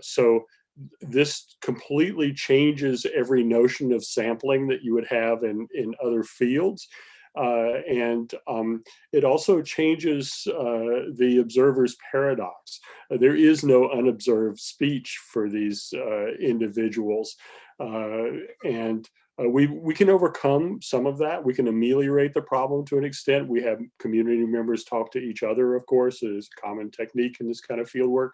So this completely changes every notion of sampling that you would have in other fields. It also changes the observer's paradox. There is no unobserved speech for these individuals. We can overcome some of that. We can ameliorate the problem to an extent. We have community members talk to each other, of course. It is a common technique in this kind of field work.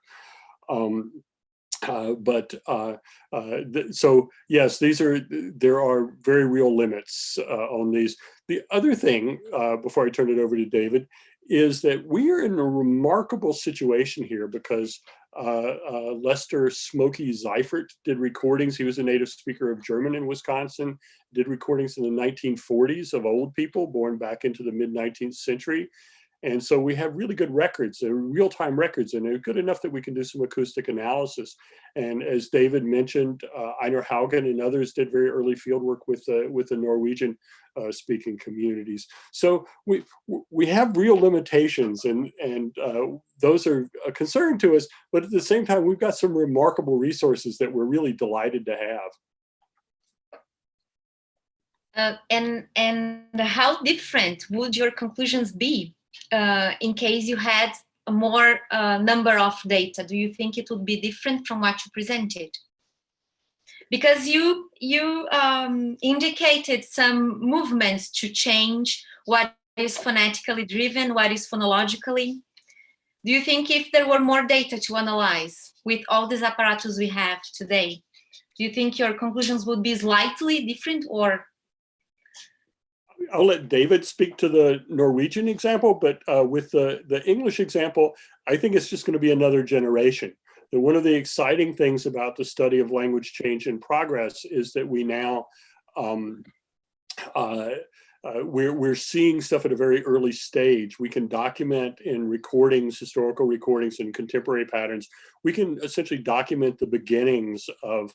So yes, there are very real limits on these. The other thing, before I turn it over to David, is that we are in a remarkable situation here because Lester Smokey Seifert did recordings. He was a native speaker of German in Wisconsin, did recordings in the 1940s of old people born back into the mid-19th century. And so we have really good records, real-time records, and they're good enough that we can do some acoustic analysis. And as David mentioned, Einar Haugen and others did very early field work with the Norwegian speaking communities. So we have real limitations, and those are a concern to us. But at the same time, we've got some remarkable resources that we're really delighted to have. And how different would your conclusions be in case you had a more number of data? Do you think it would be different from what you presented? Because you indicated some movements to change what is phonetically driven, what is phonologically. Do you think if there were more data to analyze with all these apparatus we have today, do you think your conclusions would be slightly different, or? I'll let David speak to the Norwegian example, but with the English example, I think it's just going to be another generation. that one of the exciting things about the study of language change in progress is that we now we're seeing stuff at a very early stage. We can document in recordings, historical recordings and contemporary patterns. We can essentially document the beginnings of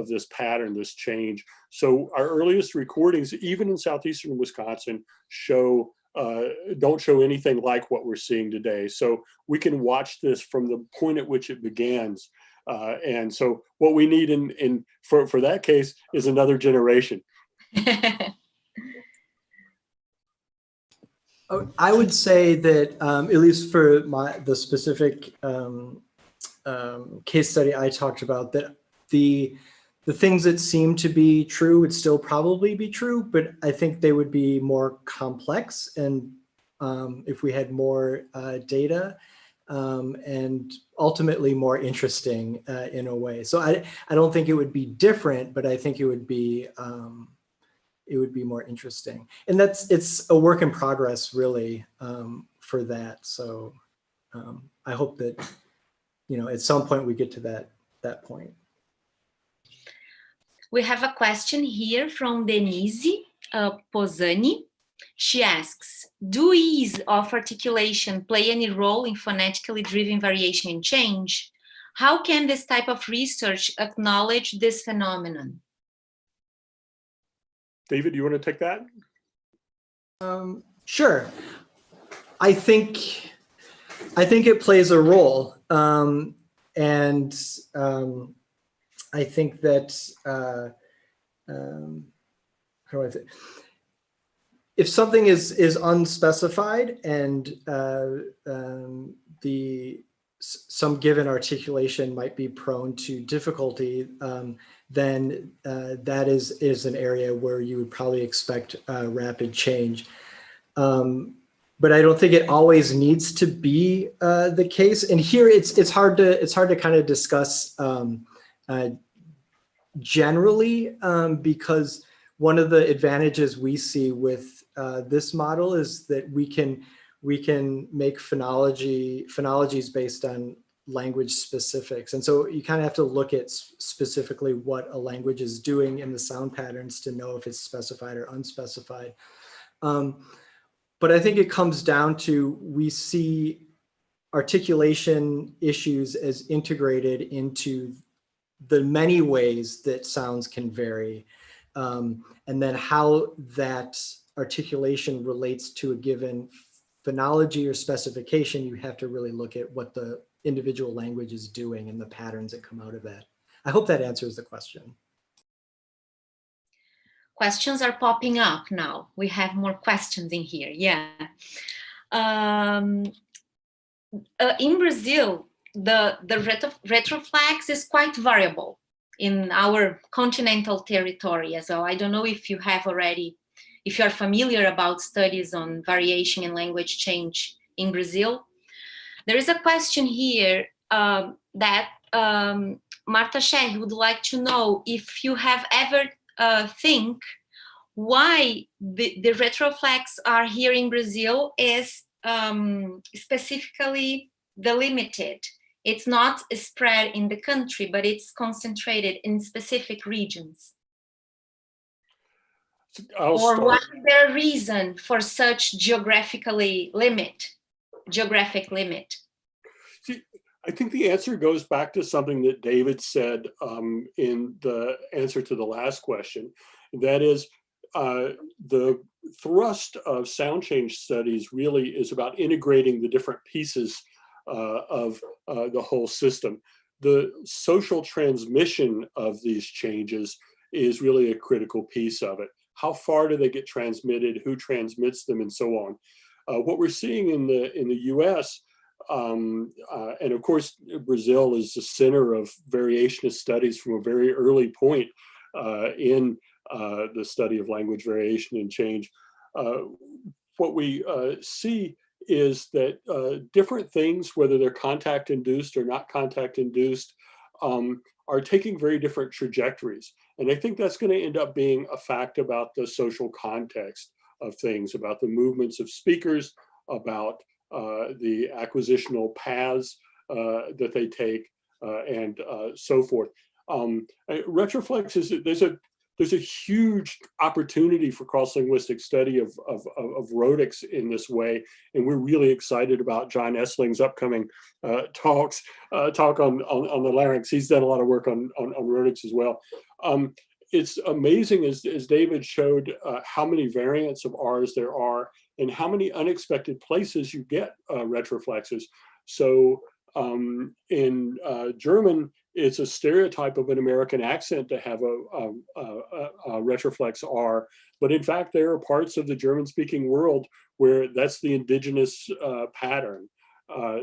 this pattern, this change. So our earliest recordings, even in southeastern Wisconsin, don't show anything like what we're seeing today. So we can watch this from the point at which it begins. And so what we need for that case is another generation. I would say that, at least for the specific case study I talked about, that the things that seem to be true would still probably be true, but I think they would be more complex, and if we had more data, and ultimately more interesting in a way. So I don't think it would be different, but I think it would be more interesting. And it's a work in progress, really, for that. So I hope that, at some point we get to that point. We have a question here from Denise Posani. She asks, do ease of articulation play any role in phonetically driven variation and change? How can this type of research acknowledge this phenomenon? David, do you want to take that? Sure. I think it plays a role. And I think that, how do I say? If something is unspecified and some given articulation might be prone to difficulty, then that is an area where you would probably expect rapid change. But I don't think it always needs to be the case. And here it's hard to kind of discuss generally, because one of the advantages we see with this model is that we can make phonologies based on language specifics. And so you kind of have to look at specifically what a language is doing in the sound patterns to know if it's specified or unspecified. But I think it comes down to, we see articulation issues as integrated into the many ways that sounds can vary. And then how that articulation relates to a given phonology or specification, you have to really look at what the individual language is doing and the patterns that come out of that. I hope that answers the question. Questions are popping up now. We have more questions in here. Yeah. In Brazil, the retroflex is quite variable in our continental territory as well. I don't know if you are familiar about studies on variation and language change in Brazil. There is a question here that Marta Sherry would like to know if you have ever think why the retroflex are here in Brazil is specifically delimited. It's not spread in the country, but it's concentrated in specific regions. Or what is their reason for such geographic limit? See, I think the answer goes back to something that David said in the answer to the last question. That is, the thrust of sound change studies really is about integrating the different pieces of the whole system. The social transmission of these changes is really a critical piece of it. How far do they get transmitted? Who transmits them, and so on? What we're seeing in the U.S. And of course, Brazil is the center of variationist studies from a very early point in the study of language variation and change. What we see is that different things, whether they're contact induced or not contact induced, are taking very different trajectories. And I think that's going to end up being a fact about the social context of things, about the movements of speakers, about the acquisitional paths that they take, and so forth. Retroflex there's a huge opportunity for cross-linguistic study of rhotics in this way, and we're really excited about John Essling's upcoming talk on the larynx. He's done a lot of work on rhotics as well. It's amazing, as David showed, how many variants of R's there are and how many unexpected places you get retroflexes. So in German, it's a stereotype of an American accent to have a retroflex R, but in fact, there are parts of the German-speaking world where that's the indigenous pattern.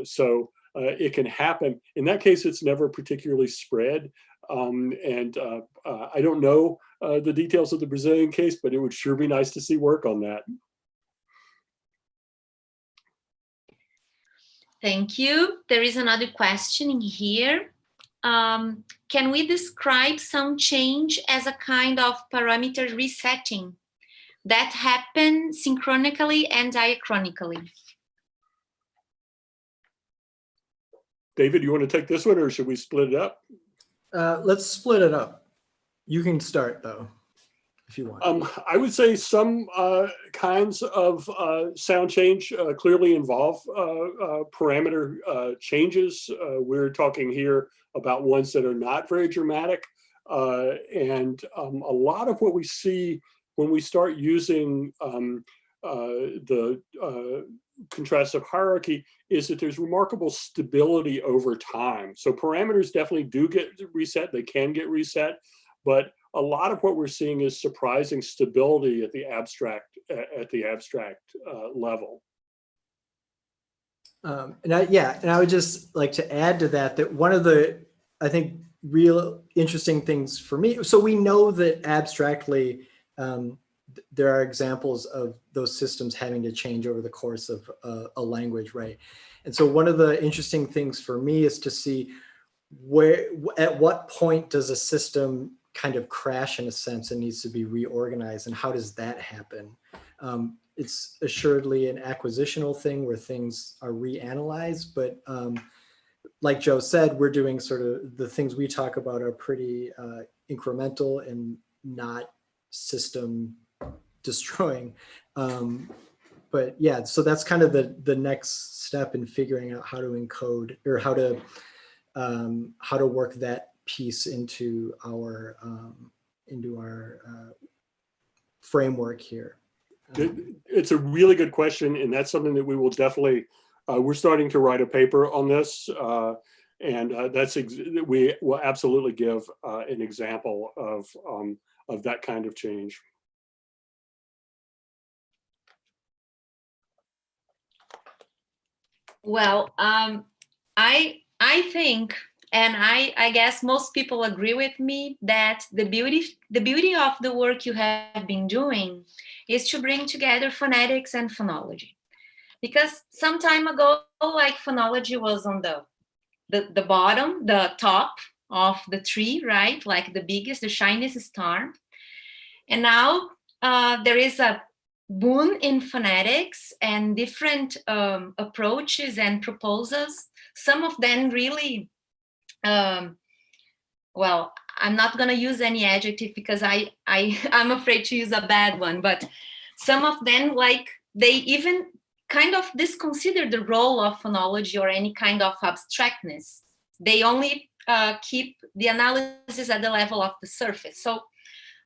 So it can happen. In that case, it's never particularly spread. I don't know the details of the Brazilian case, but it would sure be nice to see work on that. Thank you. There is another question in here. Can we describe some change as a kind of parameter resetting that happens synchronically and diachronically? David, you want to take this one, or should we split it up? Let's split it up. You can start, though, if you want. I would say some kinds of sound change clearly involve parameter changes. We're talking here about ones that are not very dramatic. And a lot of what we see when we start using the contrastive hierarchy is that there's remarkable stability over time. So parameters definitely do get reset, they can get reset, but a lot of what we're seeing is surprising stability at the abstract level. And I would just like to add to that one of the, I think, real interesting things for me, so we know that abstractly there are examples of those systems having to change over the course of a language, right? And so one of the interesting things for me is to see at what point does a system kind of crash in a sense and needs to be reorganized, and how does that happen? It's assuredly an acquisitional thing where things are reanalyzed, but like Joe said, we're doing sort of the things we talk about are pretty incremental and not system destroying. But yeah, so that's kind of the next step in figuring out how to encode, or how to work that piece into our framework here. It's a really good question, and that's something that we will definitely, we're starting to write a paper on this, and we will absolutely give an example of that kind of change. Well, I think, and I guess most people agree with me, that the beauty of the work you have been doing is to bring together phonetics and phonology. Because some time ago, like, phonology was on the bottom, the top of the tree, right? Like the biggest, the shiniest star. And now there is a boom in phonetics and different approaches and proposals. Some of them really, well, I'm not going to use any adjective because I'm afraid to use a bad one, but some of them, like, they even kind of disconsider the role of phonology or any kind of abstractness. They only keep the analysis at the level of the surface. So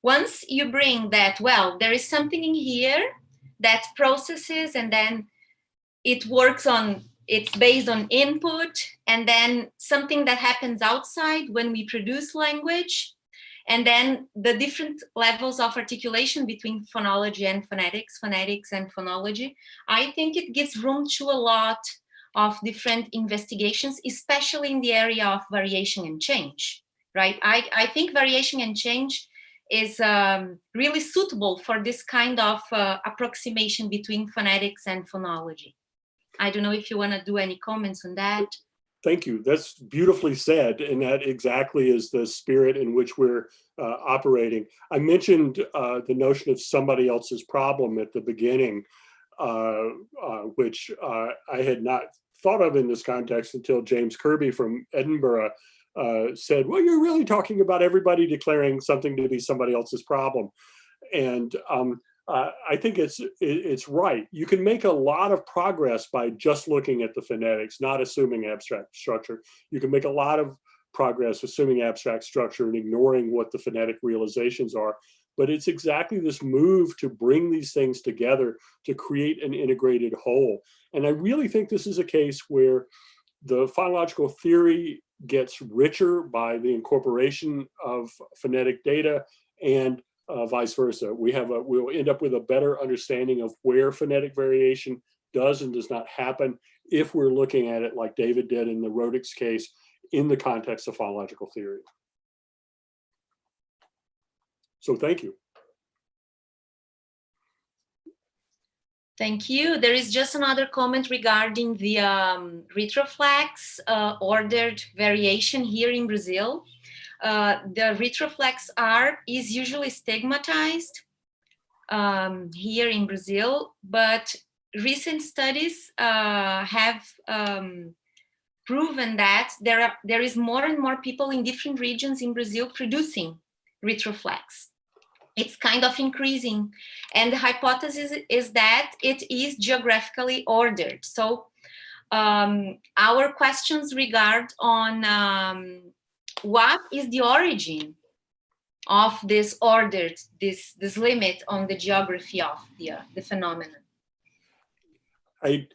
once you bring that, well, there is something in here that processes, and then it works on, it's based on input, and then something that happens outside when we produce language, and then the different levels of articulation between phonology and phonetics and phonology. I think it gives room to a lot of different investigations, especially in the area of variation and change, right? I think variation and change is really suitable for this kind of approximation between phonetics and phonology. I don't know if you want to do any comments on that. Thank you. That's beautifully said, and that exactly is the spirit in which we're operating. I mentioned the notion of somebody else's problem at the beginning, which I had not thought of in this context until James Kirby from Edinburgh said, well, you're really talking about everybody declaring something to be somebody else's problem. And I think it's right. You can make a lot of progress by just looking at the phonetics, not assuming abstract structure. You can make a lot of progress assuming abstract structure and ignoring what the phonetic realizations are. But it's exactly this move to bring these things together to create an integrated whole. And I really think this is a case where the phonological theory gets richer by the incorporation of phonetic data, and vice versa. We'll end up with a better understanding of where phonetic variation does and does not happen if we're looking at it like David did in the rhotics case in the context of phonological theory. So thank you. Thank you. There is just another comment regarding the retroflex ordered variation here in Brazil. The retroflex R is usually stigmatized here in Brazil, but recent studies have proven that there is more and more people in different regions in Brazil producing retroflex. It's kind of increasing, and the hypothesis is that it is geographically ordered. So our questions regard on what is the origin of this ordered, this limit on the geography of the phenomenon? I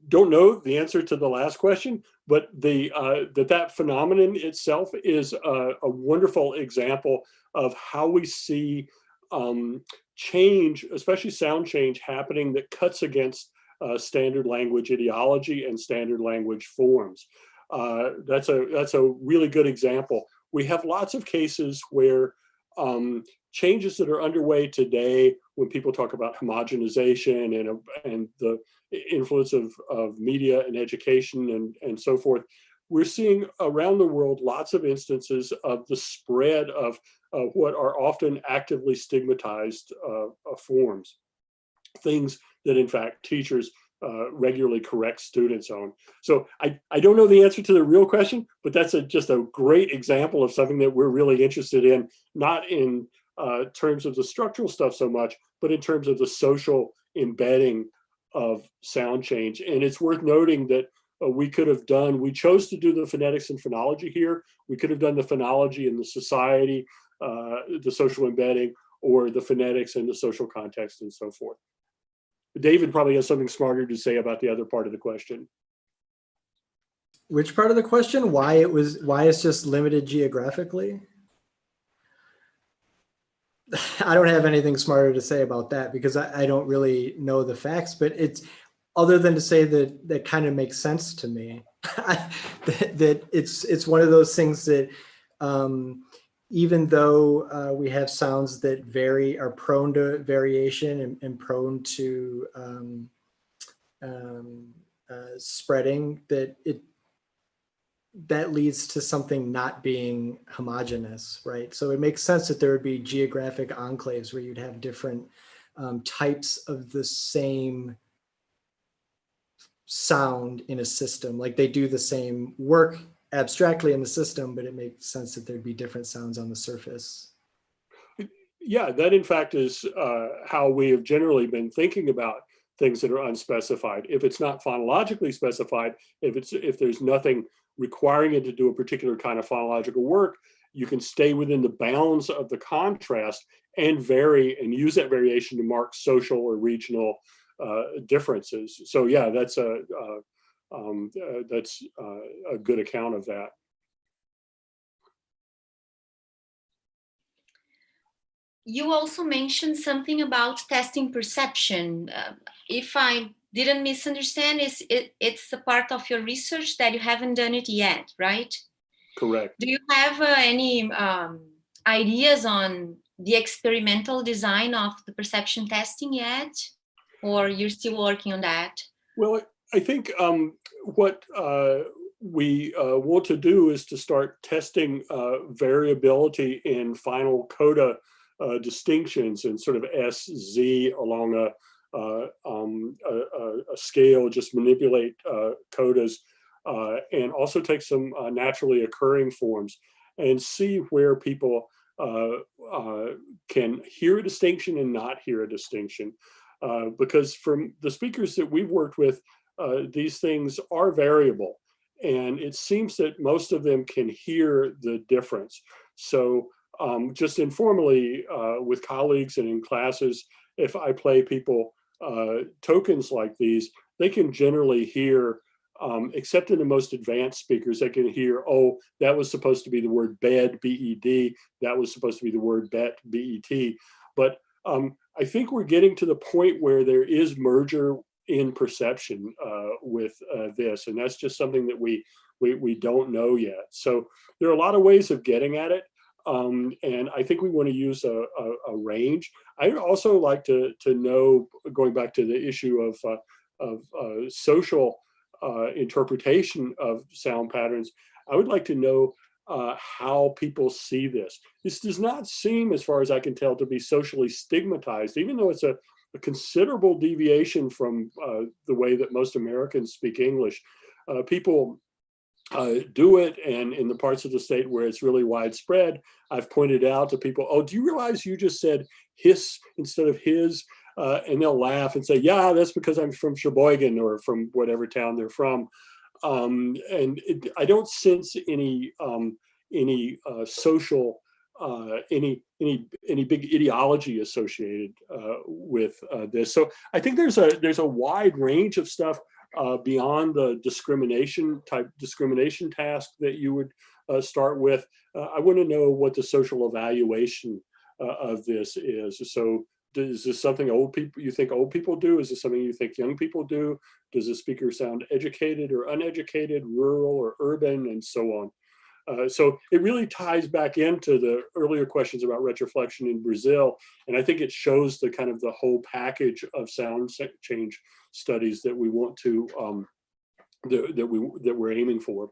don't know the answer to the last question, but that phenomenon itself is a wonderful example of how we see change, especially sound change, happening that cuts against standard language ideology and standard language forms. That's a really good example. We have lots of cases where changes that are underway today, when people talk about homogenization and the influence of media and education and so forth, we're seeing around the world lots of instances of the spread of what are often actively stigmatized forms, things that in fact teachers regularly correct students on. So I don't know the answer to the real question, but that's just a great example of something that we're really interested in, not in terms of the structural stuff so much, but in terms of the social embedding of sound change. And it's worth noting that we chose to do the phonetics and phonology here. We could have done the phonology and the society, the social embedding, or the phonetics and the social context and so forth. David probably has something smarter to say about the other part of the question. Which part of the question? Why it's just limited geographically? I don't have anything smarter to say about that because I don't really know the facts, but it's other than to say that kind of makes sense to me. that it's one of those things that even though we have sounds that are prone to variation and prone to spreading, that leads to something not being homogeneous, right? So it makes sense that there would be geographic enclaves where you'd have different types of the same sound in a system. Like they do the same work abstractly in the system, but it makes sense that there'd be different sounds on the surface. Yeah, that in fact is how we have generally been thinking about things that are unspecified. If it's not phonologically specified, if there's nothing requiring it to do a particular kind of phonological work, you can stay within the bounds of the contrast and vary and use that variation to mark social or regional differences. So yeah, that's a good account of that. You also mentioned something about testing perception. If I didn't misunderstand, it's a part of your research that you haven't done it yet, right? Correct. Do you have any ideas on the experimental design of the perception testing yet? Or you're still working on that? Well, I think what we want to do is to start testing variability in final coda distinctions and sort of SZ along a scale, just manipulate codas, and also take some naturally occurring forms and see where people can hear a distinction and not hear a distinction. Because from the speakers that we've worked with, these things are variable. And it seems that most of them can hear the difference. So just informally with colleagues and in classes, if I play people tokens like these, they can generally hear, except in the most advanced speakers, they can hear, oh, that was supposed to be the word bed, B-E-D, that was supposed to be the word bet, B-E-T. But I think we're getting to the point where there is merger in perception with this, and that's just something that we don't know yet. So there are a lot of ways of getting at it, and I think we want to use a range. I'd also like to know, going back to the issue of social interpretation of sound patterns, I would like to know how people see this. This does not seem, as far as I can tell, to be socially stigmatized, even though it's a considerable deviation from the way that most Americans speak English. People do it, and in the parts of the state where it's really widespread, I've pointed out to people, oh, do you realize you just said his instead of his? And they'll laugh and say, yeah, that's because I'm from Sheboygan or from whatever town they're from. I don't sense any social, any big ideology associated with this. So I think there's a wide range of stuff beyond the discrimination task that you would start with. I want to know what the social evaluation of this is. So is this something you think old people do? Is this something you think young people do? Does the speaker sound educated or uneducated, rural or urban, and so on? So it really ties back into the earlier questions about retroflexion in Brazil. And I think it shows the kind of the whole package of sound change studies that we want to, that we're aiming for.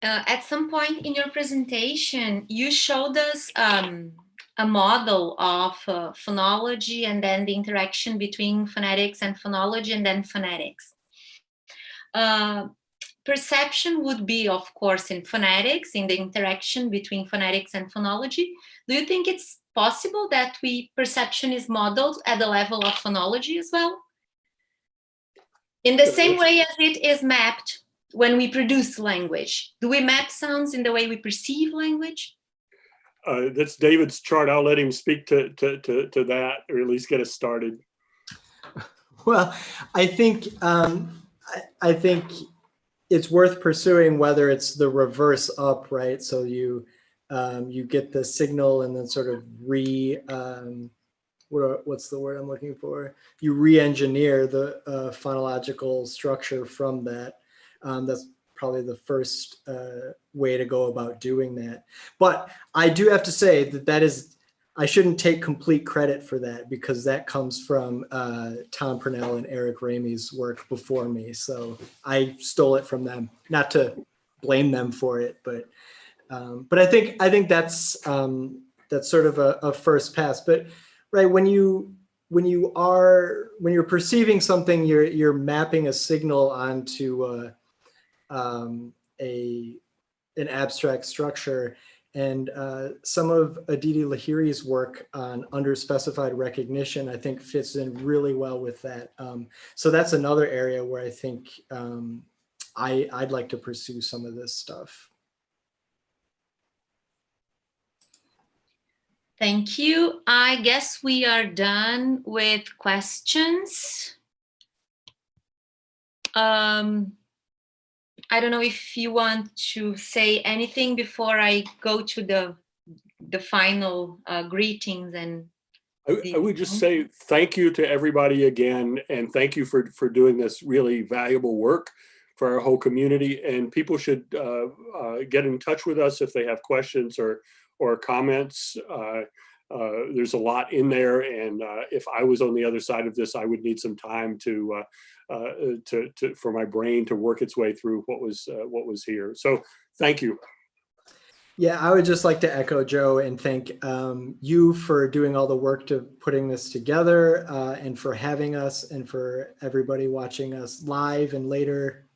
At some point in your presentation, you showed us a model of phonology and then the interaction between phonetics and phonology and then phonetics. Perception would be, of course, in phonetics, in the interaction between phonetics and phonology. Do you think it's possible that perception is modeled at the level of phonology as well? In the same way as it is mapped when we produce language. Do we map sounds in the way we perceive language? That's David's chart. I'll let him speak to that, or at least get us started. Well, I think it's worth pursuing whether it's the reverse up, right? So you get the signal and then sort of what's the word I'm looking for? You re-engineer the phonological structure from that. That's probably the first way to go about doing that. But I do have to say that I shouldn't take complete credit for that, because that comes from Tom Purnell and Eric Ramey's work before me. So I stole it from them, not to blame them for it, but I think that's sort of a first pass. But right, when you're perceiving something, you're mapping a signal onto an abstract structure. And some of Aditi Lahiri's work on underspecified recognition, I think, fits in really well with that. So that's another area where I think I'd like to pursue some of this stuff. Thank you. I guess we are done with questions. I don't know if you want to say anything before I go to the final greetings. And I would just say thank you to everybody again, and thank you for doing this really valuable work for our whole community. And people should get in touch with us if they have questions or comments. There's a lot in there, and if I was on the other side of this, I would need some time for my brain to work its way through what was here. So thank you. Yeah, I would just like to echo Joe and thank you for doing all the work to putting this together and for having us and for everybody watching us live and later.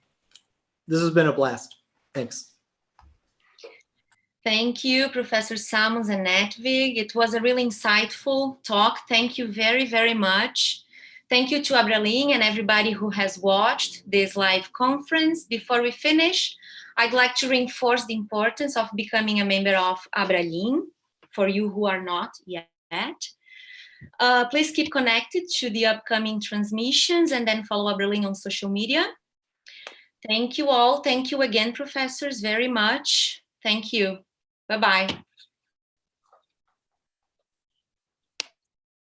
This has been a blast. Thanks. Thank you, Professor Salmons and Natvig. It was a really insightful talk. Thank you very, very much. Thank you to Abraling and everybody who has watched this live conference. Before we finish, I'd like to reinforce the importance of becoming a member of Abraling for you who are not yet. Please keep connected to the upcoming transmissions and then follow Abraling on social media. Thank you all. Thank you again, professors, very much. Thank you. Bye-bye.